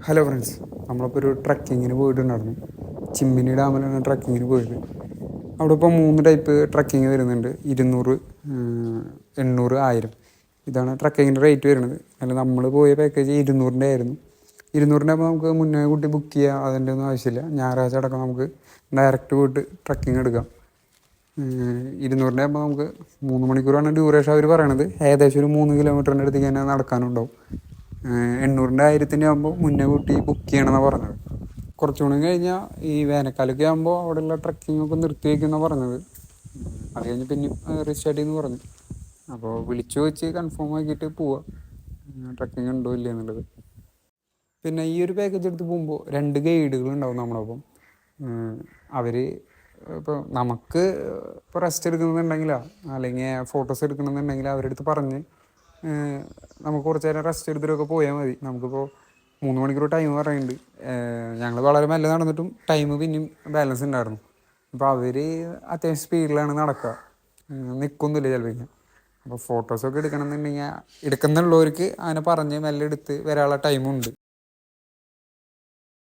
Hello friends, നമ്മളിപ്പോൾ ഒരു ട്രക്കിങ്ങിന് പോയിട്ടുണ്ടായിരുന്നു. ചിമ്മിനി ഡാമിലാണ് ട്രക്കിങ്ങിന് പോയത്. അവിടെ ഇപ്പോൾ 3 ടൈപ്പ് ട്രക്കിങ് വരുന്നുണ്ട്: 200, 800, 1000. ഇതാണ് ട്രക്കിങ്ങിൻ്റെ റേറ്റ് വരുന്നത്. അല്ല, നമ്മൾ പോയ പാക്കേജ് 200-ൻ്റെ ആയിരുന്നു. 200-ൻ്റെ ആകുമ്പോൾ നമുക്ക് മുന്നേ കൂട്ടി ബുക്ക് ചെയ്യുക, അതിൻ്റെ ഒന്നും ആവശ്യമില്ല. ഞായറാഴ്ച അടക്കം നമുക്ക് ഡയറക്റ്റ് പോയിട്ട് ട്രക്കിങ് എടുക്കാം. 200-ൻ്റെ ആകുമ്പോൾ നമുക്ക് 3 മണിക്കൂറാണ് ഡ്യൂറേഷൻ അവർ പറയണത്. ഏകദേശം ഒരു 3 കിലോമീറ്ററിൻ്റെ അടുത്തേക്ക് തന്നെ നടക്കാനുണ്ടാവും. 800-ൻ്റെ 1000-ൻ്റെ ആകുമ്പോൾ മുന്നേ കൂട്ടി ബുക്ക് ചെയ്യണമെന്നാണ് പറഞ്ഞത്. കുറച്ചുകൂടി കഴിഞ്ഞാൽ ഈ വേനൽക്കാലമൊക്കെ ആകുമ്പോൾ അവിടെയുള്ള ട്രക്കിങ്ങൊക്കെ നിർത്തി വയ്ക്കുമെന്നാണ് പറഞ്ഞത്. അത് കഴിഞ്ഞ് പിന്നെ റീസ്റ്റാർട്ട് ചെയ്യുമെന്ന് പറഞ്ഞു. അപ്പോൾ വിളിച്ചു വെച്ച് കൺഫേം ആക്കിയിട്ട് പോവാം, ട്രക്കിങ് ഉണ്ടോ ഇല്ല എന്നുള്ളത്. പിന്നെ ഈ ഒരു പാക്കേജ് എടുത്ത് പോകുമ്പോൾ 2 ഗൈഡുകളുണ്ടാവും നമ്മളൊപ്പം. അവർ ഇപ്പോൾ നമുക്ക് ഇപ്പോൾ റെസ്റ്റ് എടുക്കണമെന്നുണ്ടെങ്കിലോ അല്ലെങ്കിൽ ഫോട്ടോസ് എടുക്കണമെന്നുണ്ടെങ്കിൽ അവരുടെ അടുത്ത് പറഞ്ഞ് നമുക്ക് കുറച്ച് നേരം റെസ്റ്റ് എടുത്തിട്ടൊക്കെ പോയാൽ മതി. നമുക്കിപ്പോൾ 3 മണിക്കൂർ ടൈം പറയുന്നുണ്ട്. ഞങ്ങൾ വളരെ മെല്ലെ നടന്നിട്ടും ടൈം പിന്നെയും ബാലൻസ് ഉണ്ടായിരുന്നു. അപ്പോൾ അവർ അത്യാവശ്യം സ്പീഡിലാണ് നടക്കുക, നിൽക്കൊന്നുമില്ല ചിലപ്പോൾ. അപ്പോൾ ഫോട്ടോസൊക്കെ എടുക്കണമെന്നുണ്ടെങ്കിൽ എടുക്കുന്നുള്ളവർക്ക് അങ്ങനെ പറഞ്ഞ് മെല്ലെ എടുത്ത് വരാനുള്ള ടൈമുണ്ട്.